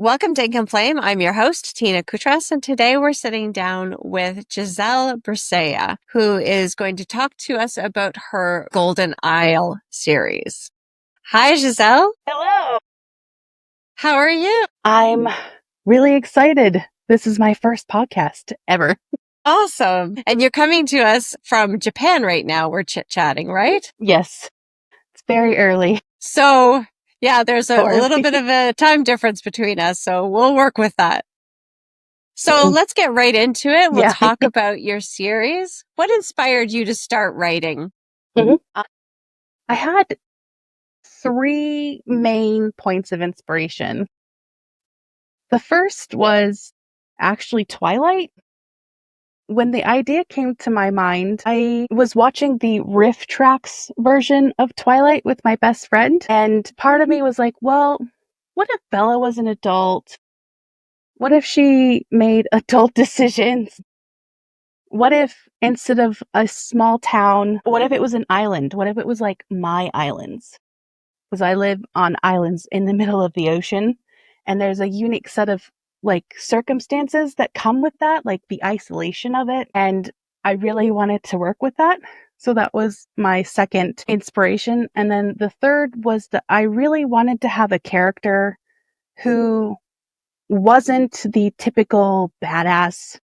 Welcome to Ink Flame. I'm your host, Tina Kutras, and today we're sitting down with Gisele Briseia, who is going to talk to us about her Golden Isle series. Hi, Gisele. Hello. How are you? I'm really excited. This is my first podcast ever. Awesome. And you're coming to us from Japan right now. We're chit-chatting, right? Yes, it's very early. So, yeah, there's a For little me. bit of a time difference between us, so we'll work with that. So let's get right into it. We'll Yeah. talk about your series. What inspired you to start writing? Mhm. I had three main points of inspiration. The first was actually Twilight. When the idea came to my mind, I was watching the Riff Tracks version of Twilight with my best friend, and part of me was like, well, what if Bella was an adult? What if she made adult decisions? What if instead of a small town, what if it was an island? What if it was like my islands? Because I live on islands in the middle of the ocean, and there's a unique set of like circumstances that come with that, like the isolation of it. And I really wanted to work with that. So that was my second inspiration. And then the third was that I really wanted to have a character who wasn't the typical badass,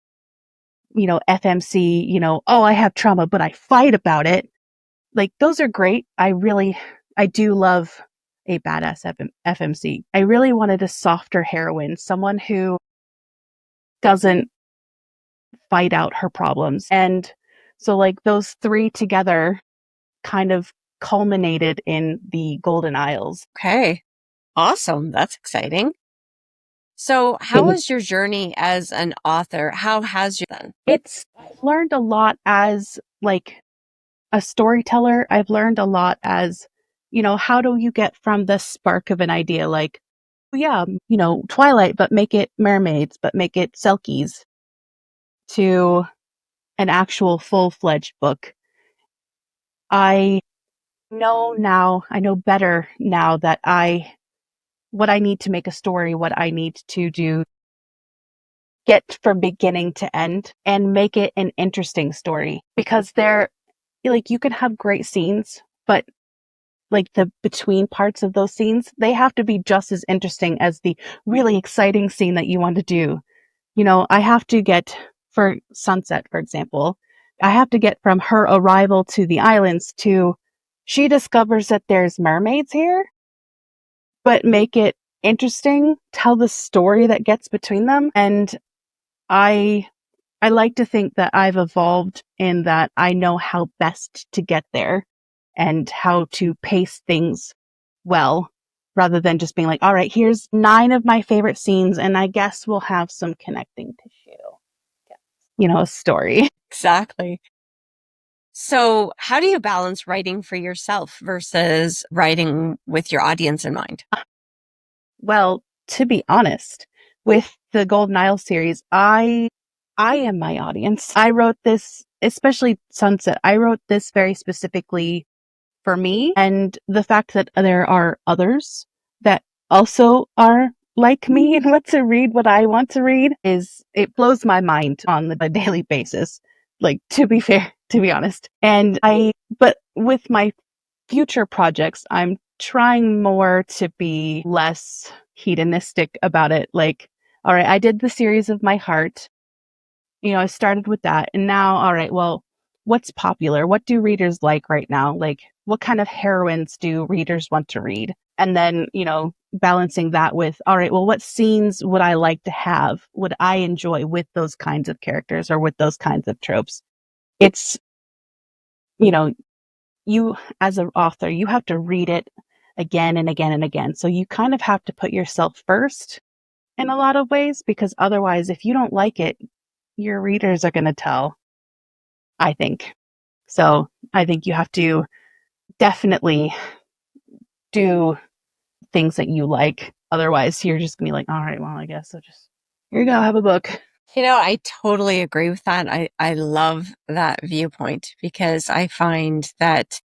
FMC, oh, I have trauma, but I fight about it. Like, those are great. I do love a badass FMC. I really wanted a softer heroine, someone who doesn't fight out her problems. And so, like, those three together kind of culminated in the Golden Isles. Okay. Awesome. That's exciting. So how was your journey as an author? How has you been? I've learned a lot as like a storyteller. I've learned a lot as, how do you get from the spark of an idea like, yeah, Twilight, but make it mermaids, but make it selkies, to an actual full-fledged book. I I know better now that what I need to make a story, what I need to do, get from beginning to end and make it an interesting story, because you can have great scenes, but like the between parts of those scenes, they have to be just as interesting as the really exciting scene that you want to do. I have to get, for Sunset, for example, I have to get from her arrival to the islands to she discovers that there's mermaids here, but make it interesting, tell the story that gets between them. And I I like to think that I've evolved in that I know how best to get there and how to pace things well, rather than just being like, all right, here's 9 of my favorite scenes, and I guess we'll have some connecting tissue. A story. Exactly. So how do you balance writing for yourself versus writing with your audience in mind? Well, to be honest, with the Golden Isle series, I am my audience. I wrote this, especially Sunset. I wrote this very specifically for me, and the fact that there are others that also are like me and want to read what I want to read it blows my mind on a daily basis. Like, to be fair, to be honest. But with my future projects, I'm trying more to be less hedonistic about it. Like, all right, I did the series of my heart. I started with that, and now, all right, well, what's popular? What do readers like right now? Like, what kind of heroines do readers want to read? And then, balancing that with, all right, well, what scenes would I like to have? Would I enjoy with those kinds of characters or with those kinds of tropes? It's, you know, you as an author, you have to read it again and again and again. So you kind of have to put yourself first in a lot of ways, because otherwise, if you don't like it, your readers are going to tell, I think. So I think you have to definitely do things that you like. Otherwise, you're just going to be like, all right, well, I guess I'll just, here you go, have a book. I totally agree with that. I love that viewpoint because I find that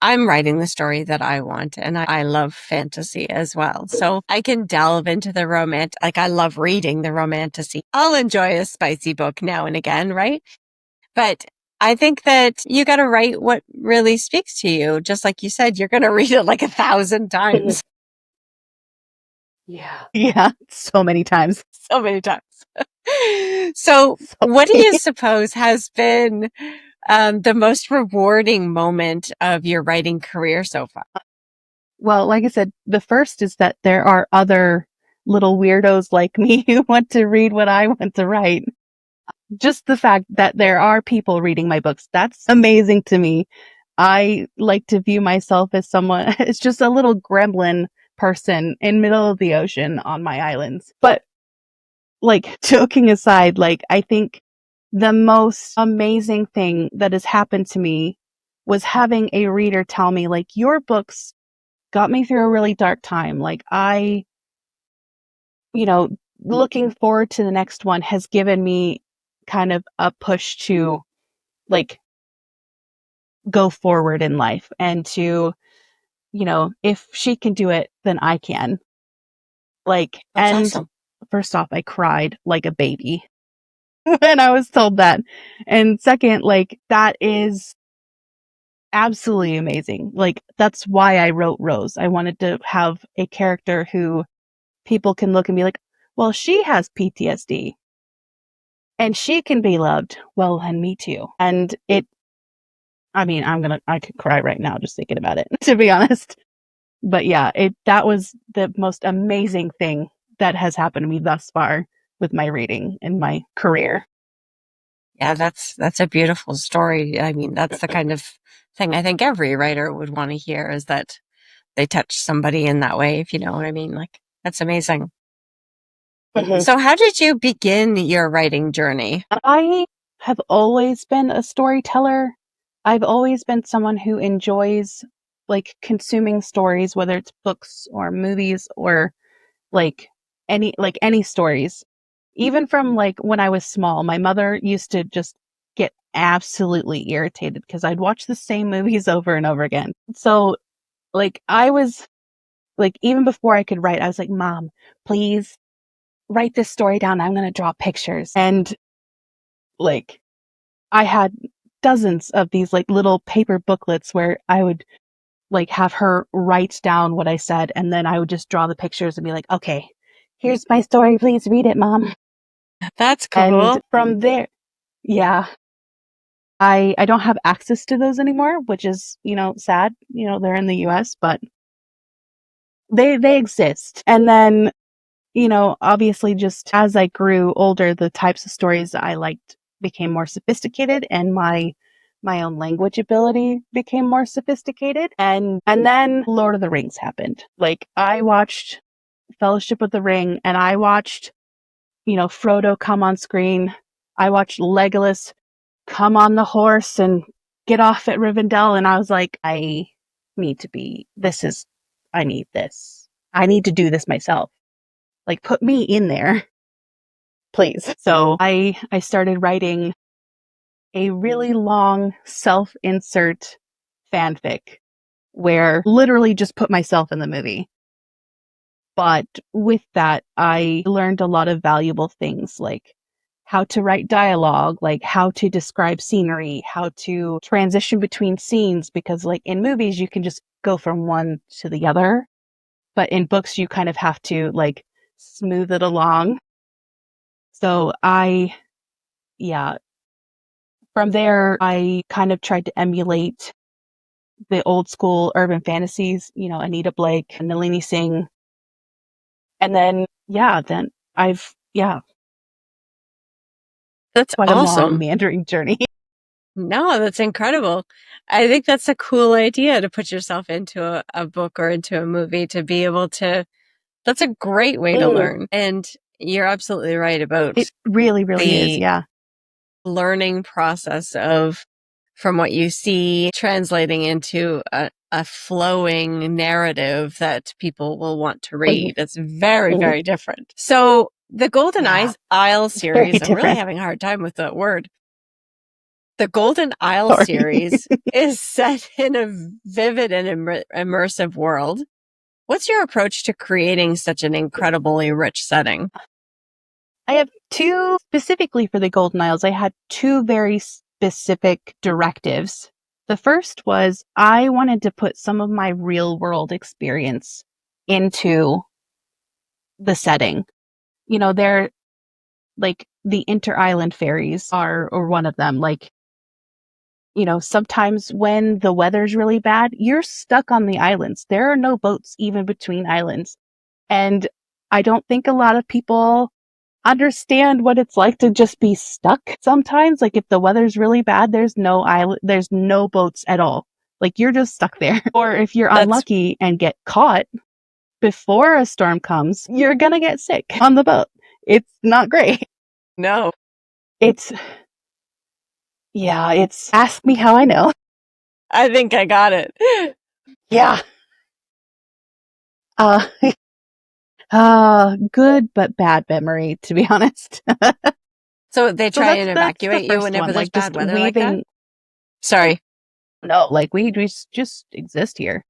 I'm writing the story that I want, and I love fantasy as well. So I can delve into the like I love reading the romantasy. I'll enjoy a spicy book now and again, right? But I think that you got to write what really speaks to you. Just like you said, you're going to read it like 1,000 times. Yeah. Yeah. So many times. So many times. So what do you suppose has been the most rewarding moment of your writing career so far? Well, like I said, the first is that there are other little weirdos like me who want to read what I want to write. Just the fact that there are people reading my books, that's amazing to me. I like to view myself as someone, it's just a little gremlin person in middle of the ocean on my islands. But like joking aside, like I think the most amazing thing that has happened to me was having a reader tell me like, your books got me through a really dark time. Like you know, looking forward to the next one has given me kind of a push to like go forward in life and to, if she can do it, then I can. Like, That's and awesome. first off, I cried like a baby when I was told that. And second, like, that is absolutely amazing. Like, that's why I wrote Rose. I wanted to have a character who people can look and be like, well, she has PTSD and she can be loved. Well, and me too. And I mean, I could cry right now just thinking about it, to be honest. But yeah, that was the most amazing thing that has happened to me thus far with my reading and my career. Yeah, that's a beautiful story. I mean, that's the kind of thing I think every writer would want to hear is that they touch somebody in that way, if you know what I mean. Like, that's amazing. Mhm. So how did you begin your writing journey? I have always been a storyteller. I've always been someone who enjoys like consuming stories, whether it's books or movies or like any stories. Even from like when I was small, my mother used to just get absolutely irritated because I'd watch the same movies over and over again. So like I was like even before I could write, I was like, "Mom, please write this story down. I'm going to draw pictures." And like I had dozens of these like little paper booklets where I would like have her write down what I said and then I would just draw the pictures and be like, "Okay, here's my story. Please read it, Mom." That's And cool. from there, yeah, I don't have access to those anymore, which is, sad. They're in the US, but they exist. And then, obviously just as I grew older, the types of stories I liked became more sophisticated and my own language ability became more sophisticated. And then Lord of the Rings happened. Like I watched Fellowship of the Ring and I watched, Frodo come on screen. I watched Legolas come on the horse and get off at Rivendell. And I was like, need to be, I need this. I need to do this myself. Like, put me in there, please. So I started writing a really long self-insert fanfic where literally just put myself in the movie. But with that, I learned a lot of valuable things like how to write dialogue, like how to describe scenery, how to transition between scenes, because like in movies, you can just go from one to the other. But in books, you kind of have to like smooth it along. So yeah, from there, I kind of tried to emulate the old school urban fantasies, Anita Blake and Nalini Singh. And then, yeah, That's quite a long awesome. meandering journey. No, that's incredible. I think that's a cool idea to put yourself into a book or into a movie to be able to, that's a great way to learn. And you're absolutely right about It really, really is. the Yeah. learning process of from what you see translating into a flowing narrative that people will want to read. It's very, very different. So the Golden Yeah. Isle It's very series, I'm really different. having a hard time with that word. The Golden Isle Sorry. series is set in a vivid and immersive world. What's your approach to creating such an incredibly rich setting? I have two specifically for the Golden Isles. I had two very specific directives. The first was I wanted to put some of my real world experience into the setting. They're like the inter island ferries or one of them. Like, sometimes when the weather's really bad, you're stuck on the islands. There are no boats even between islands. And I don't think a lot of people understand what it's like to just be stuck sometimes. Like if the weather's really bad, there's no island, there's no boats at all. Like you're just stuck there. Or if you're unlucky and get caught before a storm comes, you're gonna get sick on the boat. It's not great. No. It's ask me how I know. I think I got it. Yeah. Good but bad memory, to be honest. So they try and that's evacuate the you first whenever one, there's like bad just weather like that? weaving. Sorry. No, like we just exist here.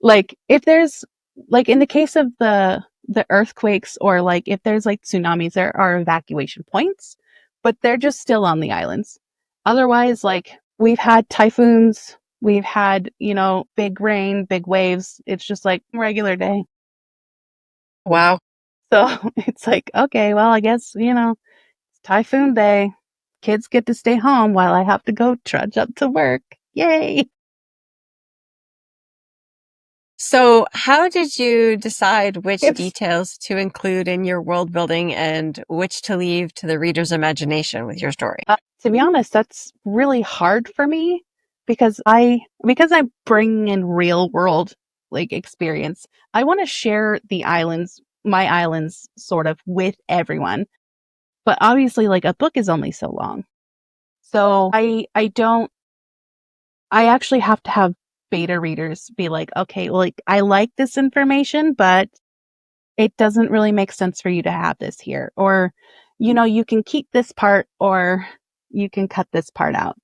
Like if there's like in the case of the earthquakes or like if there's like tsunamis, there are evacuation points, but they're just still on the islands. Otherwise, like we've had typhoons, we've had, big rain, big waves. It's just like regular day. Wow. So it's like, okay, well, I guess, it's typhoon day. Kids get to stay home while I have to go trudge up to work. Yay. So how did you decide which It's details to include in your world building and which to leave to the reader's imagination with your story? To be honest, that's really hard for me because I'm bringing in real world like experience. I want to share my islands sort of with everyone. But obviously like a book is only so long. So I actually have to have beta readers be like, okay, well, like I like this information, but it doesn't really make sense for you to have this here. Or, you can keep this part or you can cut this part out.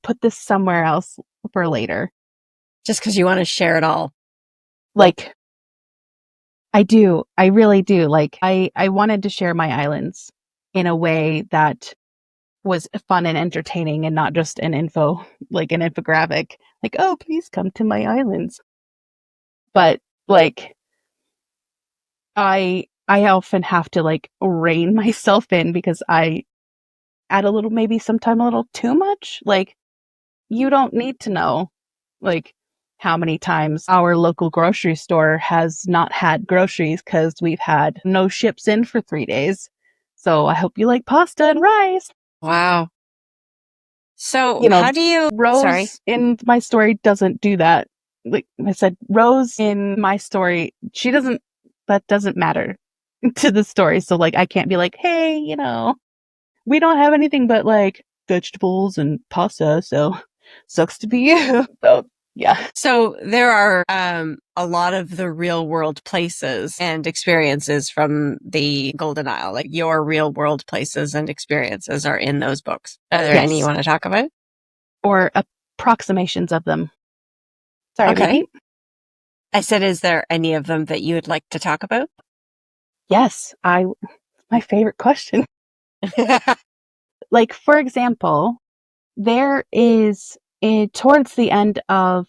Put this somewhere else for later. Just because you want to share it all. Like, I do. I really do. Like, I wanted to share my islands in a way that was fun and entertaining and not just like an infographic. Like, oh, please come to my islands. But, like, I often have to like rein myself in because I add maybe sometime a little too much. Like you don't need to know like how many times our local grocery store has not had groceries because we've had no ships in for 3 days. So I hope you like pasta and rice. Wow. So how do you, sorry. Rose in my story doesn't do that. Like I said, Rose in my story, that doesn't matter to the story. So like I can't be like, hey, we don't have anything but like vegetables and pasta, so sucks to be you. So yeah. So there are a lot of the real world places and experiences from the Golden Isle, like your real world places and experiences are in those books. Are there any you Yes. want to talk about? Or approximations of them. Sorry, Okay. repeat. I said, is there any of them that you would like to talk about? Yes, my favorite question. Like for example, there is towards the end of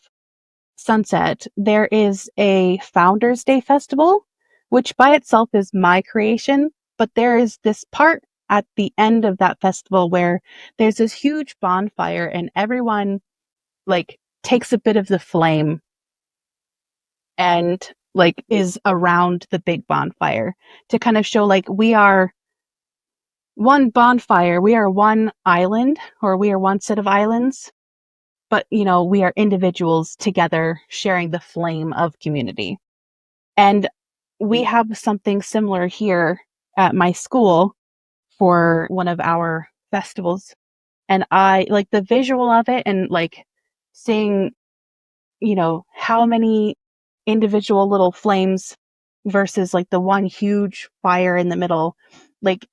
Sunset, there is a Founders Day festival, which by itself is my creation, but there is this part at the end of that festival where there's this huge bonfire and everyone like takes a bit of the flame and like is around the big bonfire to kind of show like we are one bonfire, we are one island or we are one set of islands, but we are individuals together sharing the flame of community. And we have something similar here at my school for one of our festivals. And I like the visual of it and like seeing, how many individual little flames versus like the one huge fire in the middle. Like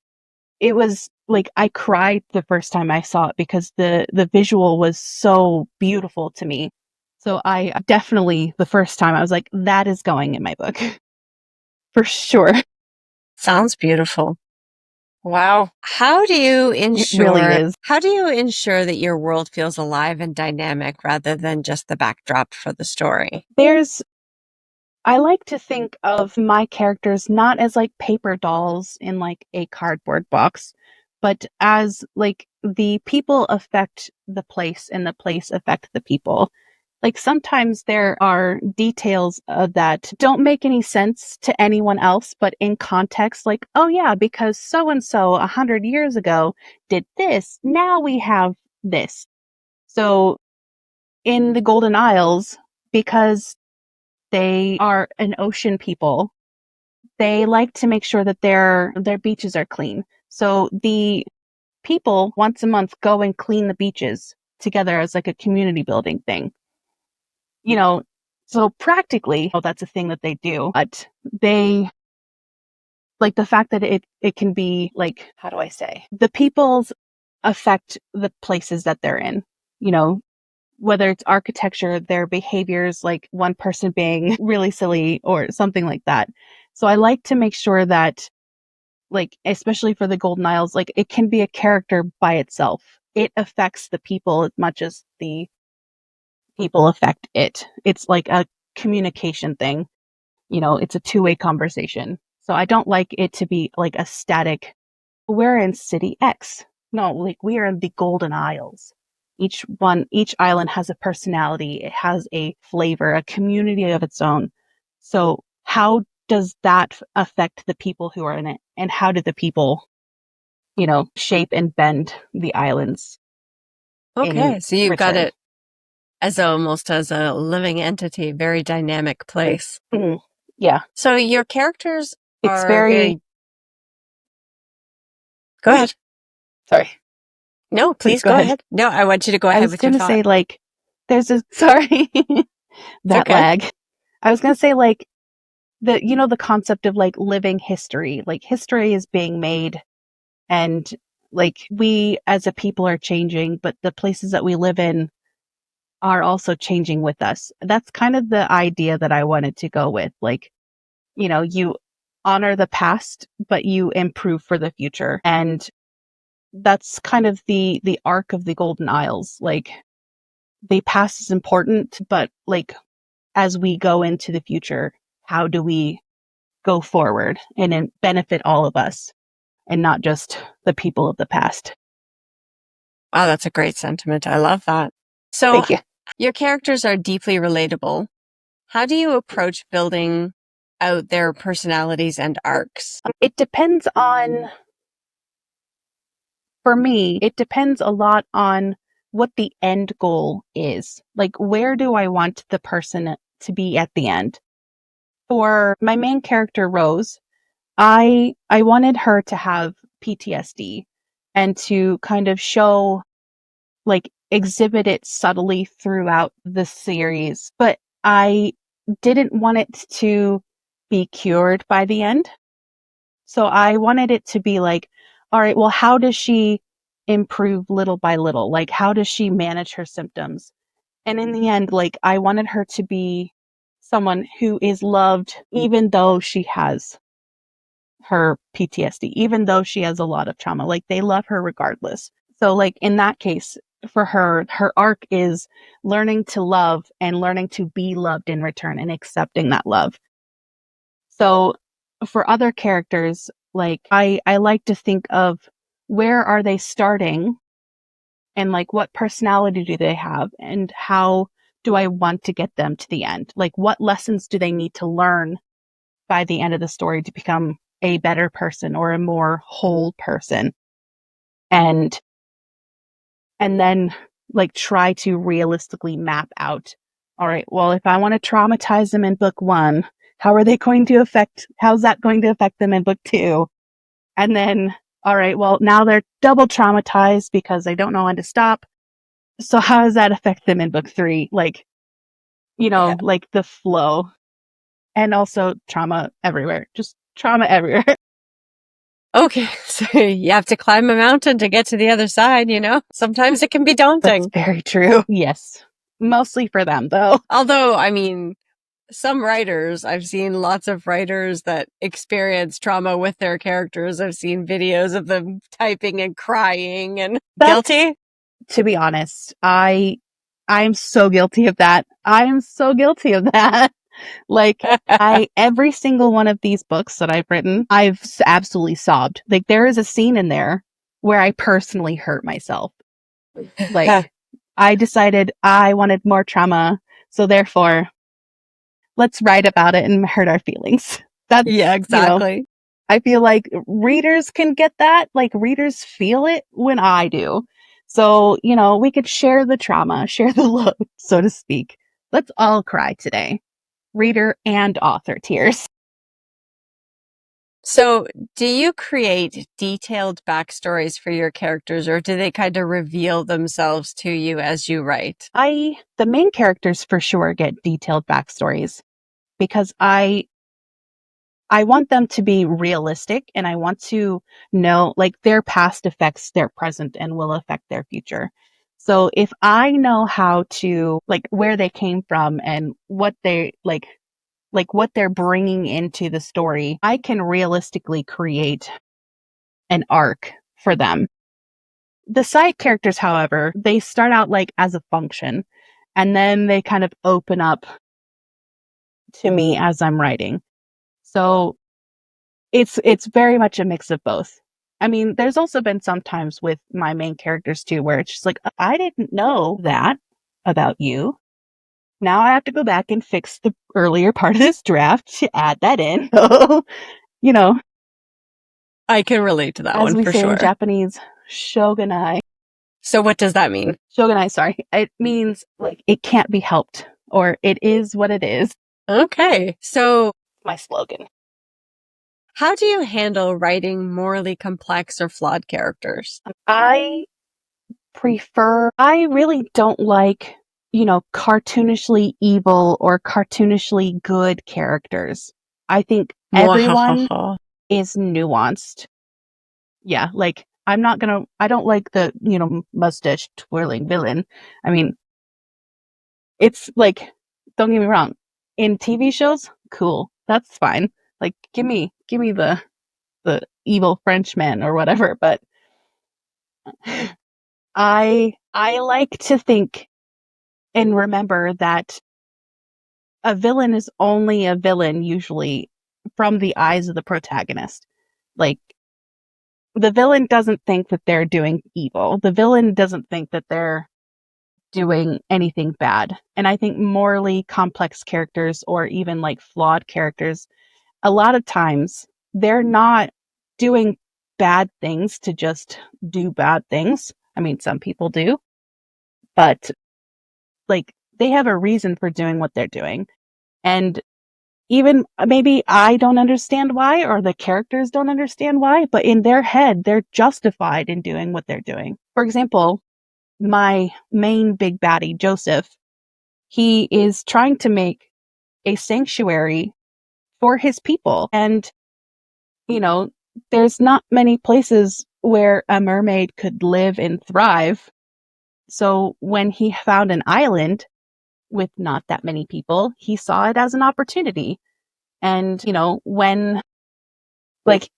it was like I cried the first time I saw it because the visual was so beautiful to me. So I definitely, the first time I was like, that is going in my book for sure. Sounds beautiful. Wow. It really is. How do you ensure that your world feels alive and dynamic rather than just the backdrop for the story? There's I like to think of my characters not as like paper dolls in like a cardboard box, but as like the people affect the place and the place affect the people. Like sometimes there are details that don't make any sense to anyone else, but in context, like, oh yeah, because so and so 100 years ago did this. Now we have this. So in the Golden Isles, because they are an ocean people, they like to make sure that their beaches are clean. So the people once a month go and clean the beaches together as like a community building thing. You know, so practically, oh, that's a thing that they do. But they like the fact that it can be like, how do I say? The peoples affect the places that they're in. You know, whether it's architecture, their behaviors, like one person being really silly or something like that. So I like to make sure that, like, especially for the Golden Isles, like it can be a character by itself. It affects the people as much as the people affect it. It's like a communication thing. You know, it's a two-way conversation. So I don't like it to be like a static, we're in city X. No, like we are in the Golden Isles. Each island has a personality. It has a flavor, a community of its own. So how does that affect the people who are in it? And how do the people, shape and bend the islands in Okay, so you've got return? it as almost as a living entity, very dynamic place. Mhm. Yeah. So your characters It's are very, very, go ahead. sorry, No, please please go go ahead. ahead. No, I want you to go I ahead was with your going to thought. say, like, sorry, It's that okay. lag. I was going to say, like, the concept of like living history, like history is being made, and like we as a people are changing, but the places that we live in are also changing with us. That's kind of the idea that I wanted to go with. Like, you honor the past, but you improve for the future. And that's kind of the arc of the Golden Isles. Like the past is important, but like as we go into the future, how do we go forward and then benefit all of us and not just the people of the past? Wow, that's a great sentiment. I love that. So Thank you. your characters are deeply relatable. How do you approach building out their personalities and arcs? It depends on, for me, it depends a lot on what the end goal is. Like, where do I want the person to be at the end? For my main character, Rose, I wanted her to have PTSD and to kind of show, like, exhibit it subtly throughout the series, but I didn't want it to be cured by the end. So I wanted it to be like, all right, well, how does she improve little by little? Like, how does she manage her symptoms? And in the end, like, I wanted her to be someone who is loved, even though she has her PTSD, even though she has a lot of trauma. Like, they love her regardless. So, like, in that case, for her, her arc is learning to love and learning to be loved in return and accepting that love. So for other characters, like I like to think of where are they starting and like what personality do they have and how do I want to get them to the end? Like what lessons do they need to learn by the end of the story to become a better person or a more whole person? And and then like try to realistically map out, all right, well, if I want to traumatize them in book 1, how's that going to affect them in book 2? And then, all right, well, now they're double traumatized because they don't know when to stop. So how does that affect them in book 3? Like, Yeah. like the flow, and also trauma everywhere, just trauma everywhere. Okay. You have to climb a mountain to get to the other side, you know? Sometimes it can be daunting. That's very true. Yes. Mostly for them, though. Although, I mean, some writers, I've seen lots of writers that experience trauma with their characters. I've seen videos of them typing and crying and guilty. To be honest, I'm so guilty of that. I am so guilty of that. Like, every single one of these books that I've written, I've absolutely sobbed. Like, there is a scene in there where I personally hurt myself. Like, I decided I wanted more trauma, so therefore, let's write about it and hurt our feelings. That's, Yeah, exactly. I feel like readers can get that. Like, readers feel it when I do. So, we could share the trauma, share the load, so to speak. Let's all cry today. Reader and author tears. So, do you create detailed backstories for your characters, or do they kind of reveal themselves to you as you write? The main characters for sure get detailed backstories because I want them to be realistic and I want to know like their past affects their present and will affect their future. So if I know how to like where they came from and what they like what they're bringing into the story, I can realistically create an arc for them. The side characters, however, they start out like as a function and then they kind of open up to me as I'm writing. So it's very much a mix of both. I mean, there's also been some times with my main characters too where it's just like, I didn't know that about you. Now I have to go back and fix the earlier part of this draft to add that in. you know, I can relate to that as one we for say in sure. Japanese, shogunai. So, what does that mean? Shogunai, sorry. It means like it can't be helped or it is what it is. Okay. So, My slogan. how do you handle writing morally complex or flawed characters? I really don't like, cartoonishly evil or cartoonishly good characters. I think everyone Mwahaha. is nuanced. Yeah, like I don't like the, mustache twirling villain. I mean, it's like, don't get me wrong. In TV shows, cool. That's fine. Like, give me the evil Frenchman or whatever, but I like to think and remember that a villain is only a villain usually from the eyes of the protagonist. Like the villain doesn't think that they're doing evil. The villain doesn't think that they're doing anything bad. And I think morally complex characters or even like flawed characters, a lot of times they're not doing bad things to just do bad things. I mean, some people do, but like they have a reason for doing what they're doing. And even maybe I don't understand why, or the characters don't understand why, but in their head, they're justified in doing what they're doing. For example, my main big baddie, Joseph, he is trying to make a sanctuary for his people. And, you know, there's not many places where a mermaid could live and thrive. So when he found an island with not that many people, he saw it as an opportunity. And, when like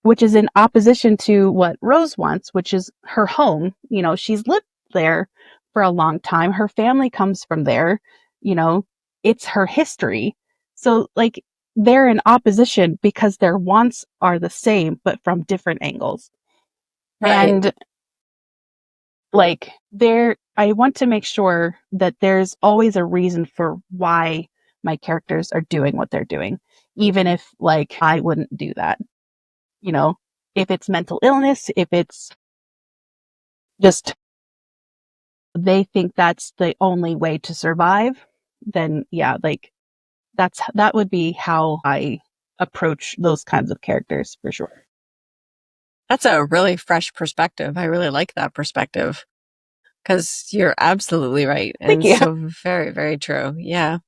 which is in opposition to what Rose wants, which is her home. She's lived there for a long time. Her family comes from there. It's her history. So like they're in opposition because their wants are the same, but from different angles. Right. And like I want to make sure that there's always a reason for why my characters are doing what they're doing, even if like I wouldn't do that. If it's mental illness, if it's just they think that's the only way to survive, then yeah, like that would be how I approach those kinds of characters for sure. That's a really fresh perspective. I really like that perspective because you're absolutely right. Thank And you. so very, very true. Yeah.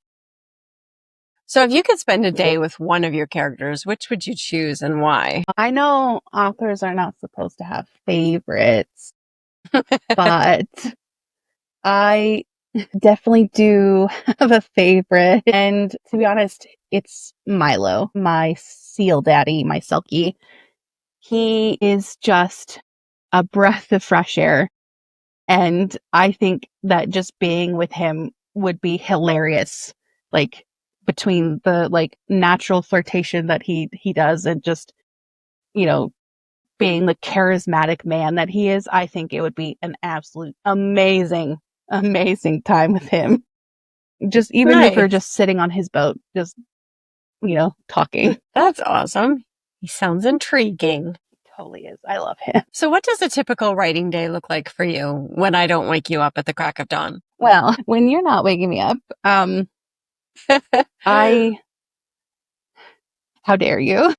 So if you could spend a day with one of your characters, which would you choose and why? I know authors are not supposed to have favorites, but I definitely do have a favorite. And to be honest, it's Milo, my seal daddy, my Selkie. He is just a breath of fresh air. And I think that just being with him would be hilarious. Like between the like natural flirtation that he does and just, you know, being the charismatic man that he is, I think it would be an absolute amazing, amazing time with him. Just even if we're Nice. just sitting on his boat, just, talking. That's awesome. He sounds intriguing. Totally is. I love him. So what does a typical writing day look like for you when I don't wake you up at the crack of dawn? Well, when you're not waking me up, how dare you?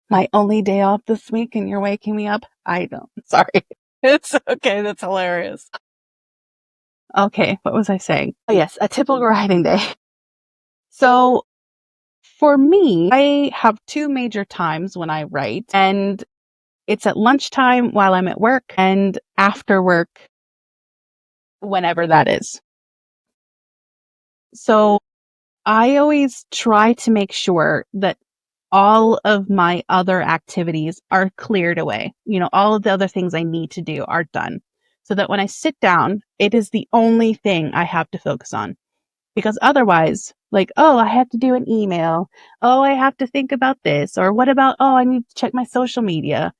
My only day off this week and you're waking me up? I don't. Sorry. It's okay. That's hilarious. Okay, what was I saying? Oh, yes, a typical writing day. So for me, I have two major times when I write, and it's at lunchtime while I'm at work and after work, whenever that is. So I always try to make sure that all of my other activities are cleared away. All of the other things I need to do are done. So that when I sit down, it is the only thing I have to focus on. Because otherwise, like, oh, I have to do an email. Oh, I have to think about this. Or what about, oh, I need to check my social media.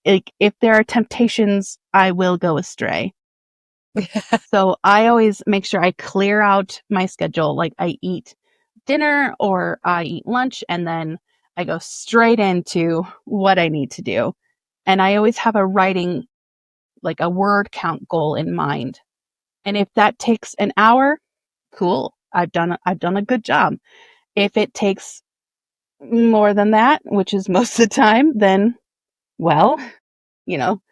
Like, if there are temptations, I will go astray. So I always make sure I clear out my schedule. Like I eat dinner or I eat lunch and then I go straight into what I need to do. And I always have a writing, like a word count goal in mind. And if that takes an hour, cool. I've done a good job. If it takes more than that, which is most of the time, then well, you know,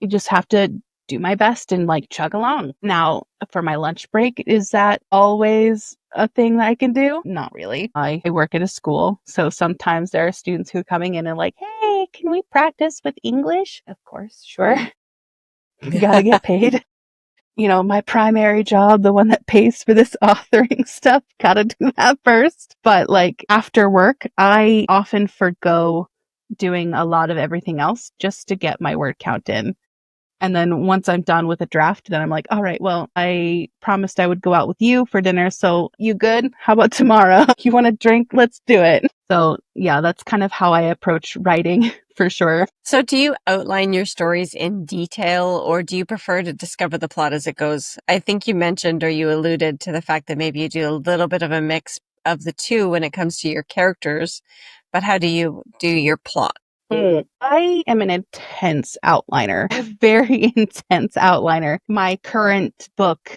you just have to do my best and like chug along. Now, for my lunch break, is that always a thing that I can do? Not really. I work at a school, so sometimes there are students who are coming in and like, hey, can we practice with English? Of course, sure. You gotta get paid. My primary job, the one that pays for this authoring stuff, gotta do that first. But like after work, I often forgo doing a lot of everything else just to get my word count in. And then once I'm done with a draft, then I'm like, all right, well, I promised I would go out with you for dinner. So you good? How about tomorrow? You want a drink? Let's do it. So yeah, that's kind of how I approach writing for sure. So do you outline your stories in detail or do you prefer to discover the plot as it goes? I think you mentioned or you alluded to the fact that maybe you do a little bit of a mix of the two when it comes to your characters, but how do you do your plot? I am an intense outliner, a very intense outliner. My current book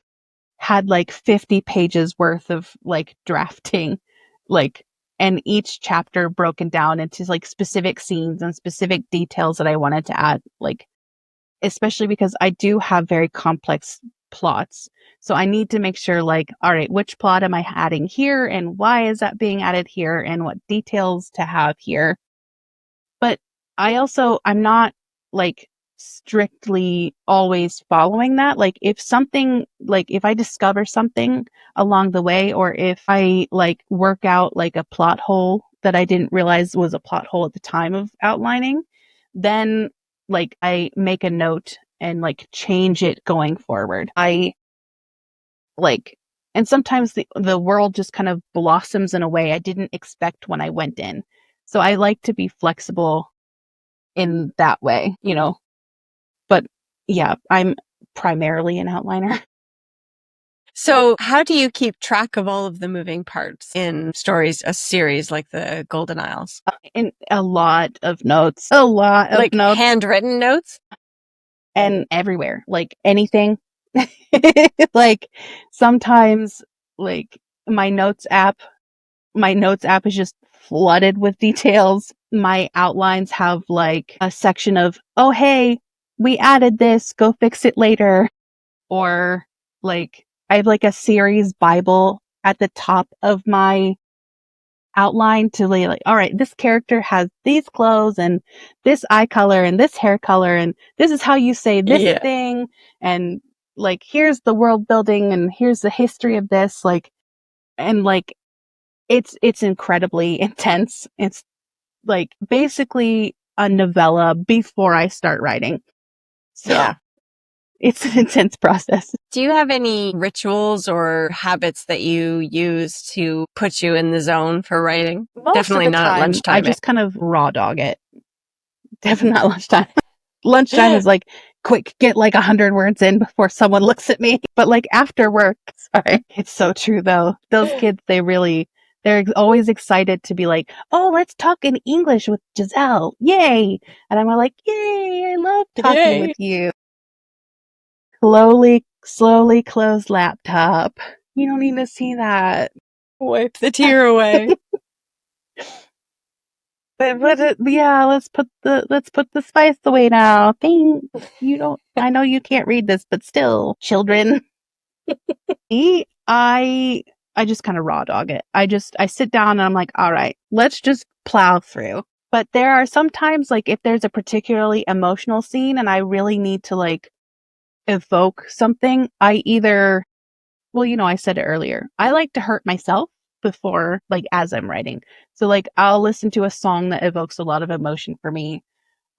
had like 50 pages worth of like drafting, like, and each chapter broken down into like specific scenes and specific details that I wanted to add, like, especially because I do have very complex plots. So I need to make sure like, all right, which plot am I adding here and why is that being added here and what details to have here. But I'm not like strictly always following that. Like if I discover something along the way, or if I like work out like a plot hole that I didn't realize was a plot hole at the time of outlining, then like I make a note and like change it going forward. Like, and sometimes the world just kind of blossoms in a way I didn't expect when I went in. So I like to be flexible in that way. But yeah, I'm primarily an outliner. So how do you keep track of all of the moving parts in stories, a series like the Golden Isles? And a lot of notes, like handwritten notes? And everywhere, like anything. Like sometimes like my notes app is just flooded with details. My outlines have like a section of, oh, hey, we added this, go fix it later. Or like, I have like a series Bible at the top of my outline to like, all right, this character has these clothes and this eye color and this hair color, and this is how you say this thing, and like, here's the world building and here's the history of this, like, and like, it's incredibly intense. It's like basically a novella before I start writing. So yeah, it's an intense process. Do you have any rituals or habits that you use to put you in the zone for writing? Definitely not at lunchtime. I just kind of raw dog it. Definitely not lunchtime. Lunchtime is like, quick, get like 100 words in before someone looks at me. But like after work, sorry. It's so true though. Those kids, they're always excited to be like, oh, let's talk in English with Gisele. Yay. And I'm like, yay, I love talking with you. Slowly close laptop. You don't need to see that. Wipe the tear away. But yeah, let's put the spice away now. I know you can't read this, but still, children. I just kind of raw dog it. I sit down and I'm like, all right, let's just plow through. But there are sometimes, like, if there's a particularly emotional scene and I really need to like evoke something, I said it earlier, I like to hurt myself before, like, as I'm writing. So like, I'll listen to a song that evokes a lot of emotion for me,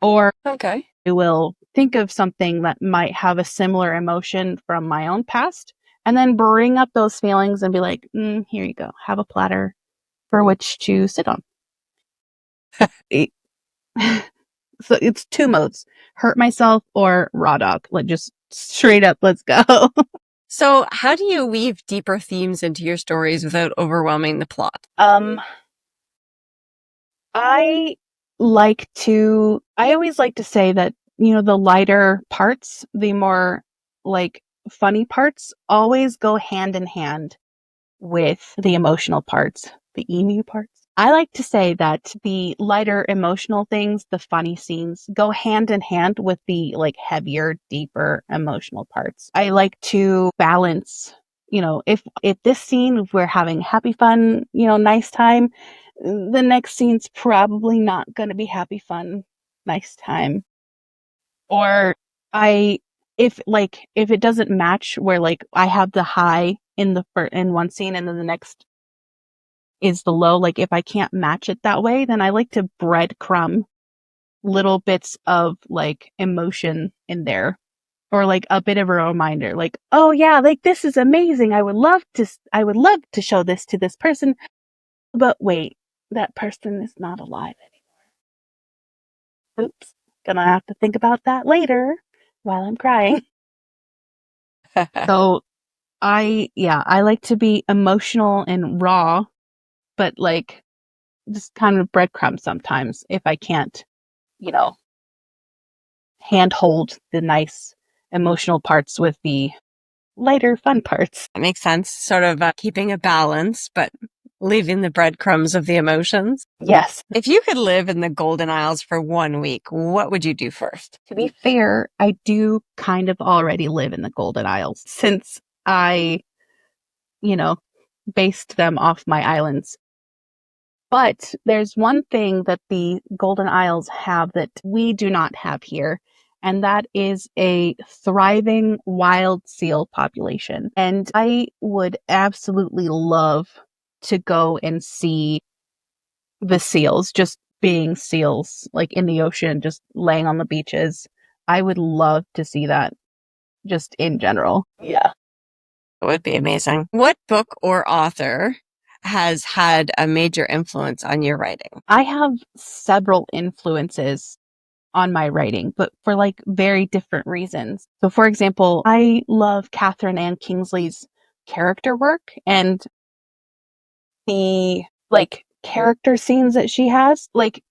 or I will think of something that might have a similar emotion from my own past, and then bring up those feelings and be like, here you go, have a platter for which to sit on. So it's two modes: hurt myself or raw dog. Like, just straight up, let's go. So how do you weave deeper themes into your stories without overwhelming the plot? I always like to say that, the lighter parts, the more like funny parts, always go hand in hand with the emotional parts, the emu parts. I like to say that the lighter emotional things, the funny scenes, go hand in hand with the like heavier, deeper emotional parts. I like to balance, if this scene, if we're having happy fun, nice time, the next scene's probably not going to be happy fun, nice time. Or if it doesn't match, where like I have the high in one scene and then the next is the low, like if I can't match it that way, then I like to breadcrumb little bits of like emotion in there, or like a bit of a reminder, like, oh yeah, like this is amazing. I would love to show this to this person, but wait, that person is not alive anymore. Oops. Gonna have to think about that later while I'm crying. So I like to be emotional and raw, but like just kind of breadcrumbs sometimes if I can't, handhold the nice emotional parts with the lighter fun parts. That makes sense. Sort of keeping a balance, but leaving the breadcrumbs of the emotions. Yes. If you could live in the Golden Isles for 1 week, what would you do first? To be fair, I do kind of already live in the Golden Isles, since I, based them off my islands. But there's one thing that the Golden Isles have that we do not have here, and that is a thriving wild seal population. And I would absolutely love to go and see the seals, just being seals, like in the ocean, just laying on the beaches. I would love to see that, just in general. Yeah. It would be amazing. What book or author has had a major influence on your writing? I have several influences on my writing, but for like very different reasons. So for example, I love Catherine Ann Kingsley's character work, and the like character scenes that she has. Like,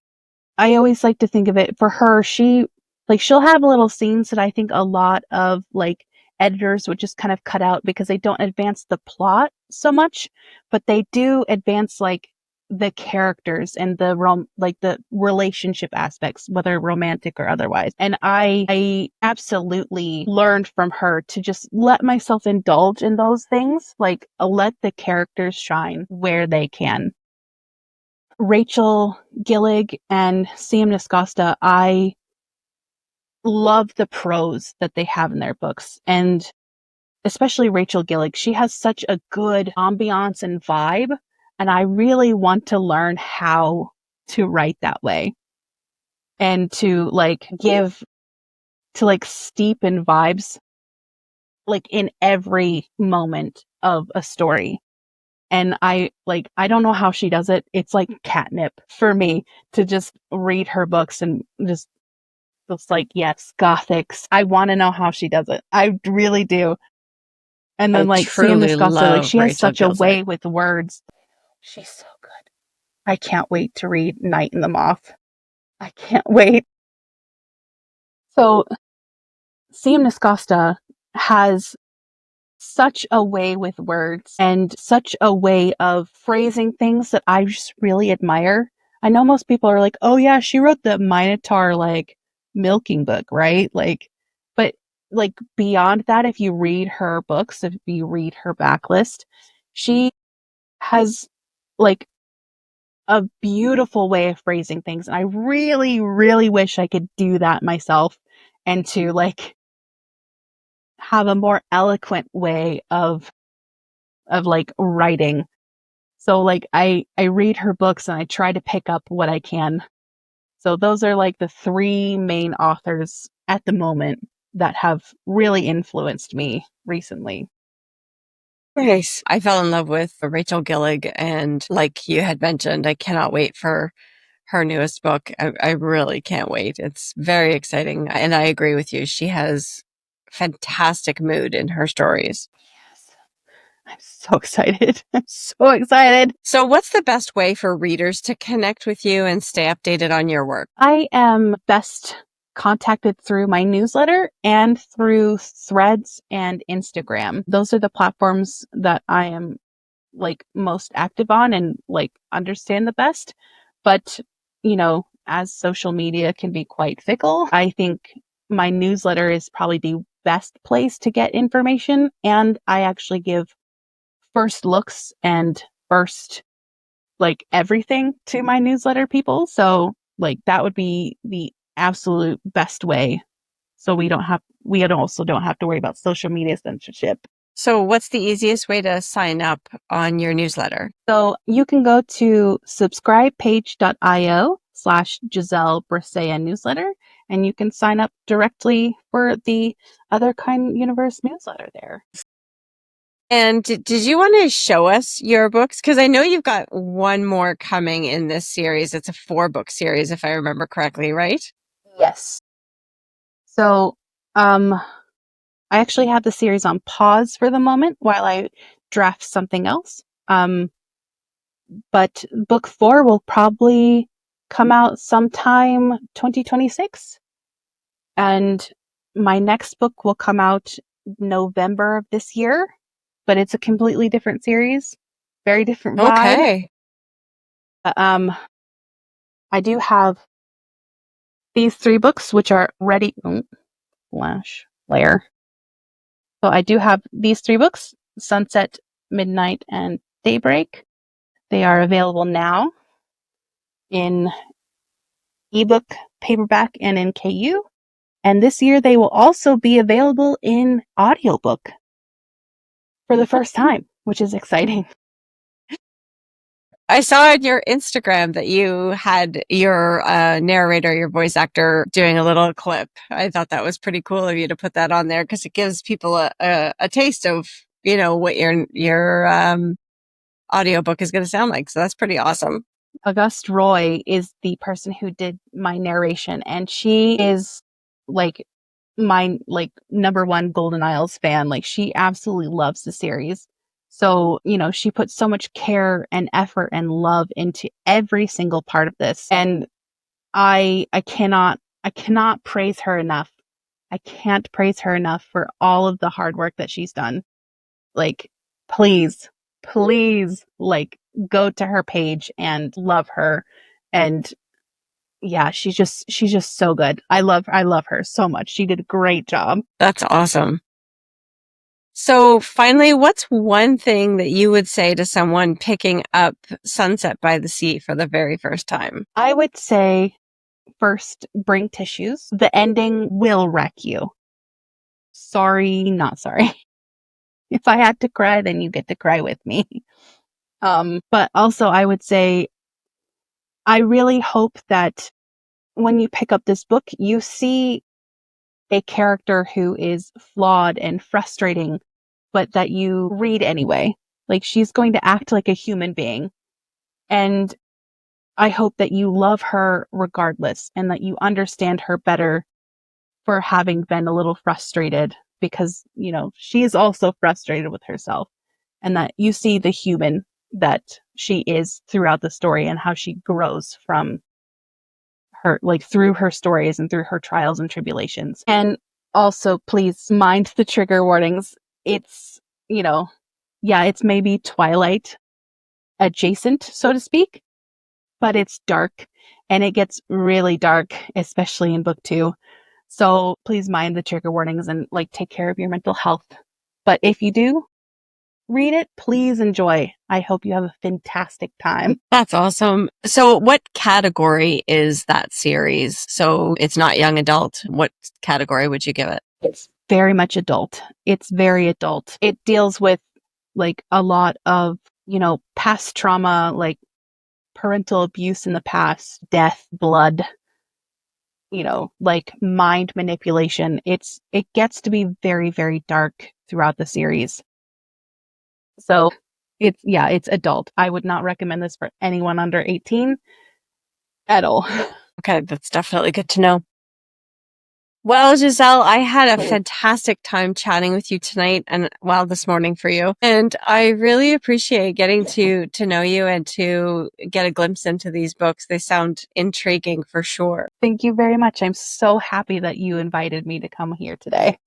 I always like to think of it for her, she'll have little scenes that I think a lot of like editors would just kind of cut out because they don't advance the plot so much, but they do advance like the characters and the relationship aspects, whether romantic or otherwise. And I absolutely learned from her to just let myself indulge in those things, like let the characters shine where they can. Rachel Gillig and Sam Niscosta, I love the prose that they have in their books. And especially Rachel Gillig, she has such a good ambiance and vibe. And I really want to learn how to write that way and to steep in vibes, like in every moment of a story. And I don't know how she does it. It's like catnip for me to just read her books and just like, yes, gothics. I want to know how she does it. I really do. And I then like Sam truly Niscosta, like love she has Rachel such a Gilzig. way with words. She's so good. I can't wait to read Night in the Moth. I can't wait. So Sam Niscosta has such a way with words and such a way of phrasing things that I just really admire. I know most people are like, oh yeah, she wrote the Minotaur like milking book, right? Like, but like beyond that, if you read her books, if you read her backlist, she has like a beautiful way of phrasing things. And I really, really wish I could do that myself and to like have a more eloquent way of like writing. So like I read her books and I try to pick up what I can. So those are like the three main authors at the moment that have really influenced me recently. Nice. I fell in love with Rachel Gillig, and like you had mentioned, I cannot wait for her newest book. I really can't wait. It's very exciting. And I agree with you. She has fantastic mood in her stories. Yes. I'm so excited. I'm so excited. So, what's the best way for readers to connect with you and stay updated on your work? I am best contacted through my newsletter and through Threads and Instagram. Those are the platforms that I am like most active on and like understand the best. But, as social media can be quite fickle, I think my newsletter is probably the best place to get information. And I actually give first looks and first like everything to my newsletter people. So like that would be the absolute best way. So we also don't have to worry about social media censorship. So, what's the easiest way to sign up on your newsletter? So you can go to subscribepage.io/Gisele Briseia newsletter, and you can sign up directly for the Other Kind Universe newsletter there. And did you want to show us your books? Because I know you've got one more coming in this series. It's a 4-book series, if I remember correctly, right? Yes. So, I actually have the series on pause for the moment while I draft something else. But book 4 will probably come out sometime 2026. And my next book will come out November of this year, but it's a completely different series, very different vibe. Okay. I do have these 3 books, which are ready. Flash layer. So I do have these 3 books, Sunset, Midnight, and Daybreak. They are available now in ebook, paperback, and in KU. And this year they will also be available in audiobook for the first time, which is exciting. I saw on your Instagram that you had your narrator, your voice actor, doing a little clip. I thought that was pretty cool of you to put that on there because it gives people a taste of, what your audiobook is going to sound like. So that's pretty awesome. Auguste Roy is the person who did my narration, and she is like my like number one Golden Isles fan. Like she absolutely loves the series. So, she put so much care and effort and love into every single part of this. And I cannot praise her enough. I can't praise her enough for all of the hard work that she's done. Like, please, please, like go to her page and love her. And yeah, she's just so good. I love her so much. She did a great job. That's awesome. So finally, what's one thing that you would say to someone picking up Sunset by the Sea for the very first time? I would say first, bring tissues. The ending will wreck you. Sorry, not sorry. If I had to cry, then you get to cry with me. But also I would say, I really hope that when you pick up this book, you see a character who is flawed and frustrating, but that you read anyway. Like, she's going to act like a human being. And I hope that you love her regardless and that you understand her better for having been a little frustrated because, you know, she is also frustrated with herself, and that you see the human that she is throughout the story and how she grows from her, like through her stories and through her trials and tribulations. And also, please mind the trigger warnings. It's, you know, yeah, it's maybe Twilight adjacent, so to speak, but it's dark and it gets really dark, especially in book 2. So please mind the trigger warnings and like take care of your mental health. But if you do read it, please enjoy. I hope you have a fantastic time. That's awesome. So what category is that series? So it's not young adult. What category would you give it? It's very much adult. It's very adult. It deals with like a lot of, you know, past trauma, like parental abuse in the past, death, blood, you know, like mind manipulation. It gets to be very, very dark throughout the series. So it's adult. I would not recommend this for anyone under 18 at all. Okay, that's definitely good to know. Well, Gisele, I had a fantastic time chatting with you tonight and this morning for you. And I really appreciate getting to know you and to get a glimpse into these books. They sound intriguing for sure. Thank you very much. I'm so happy that you invited me to come here today.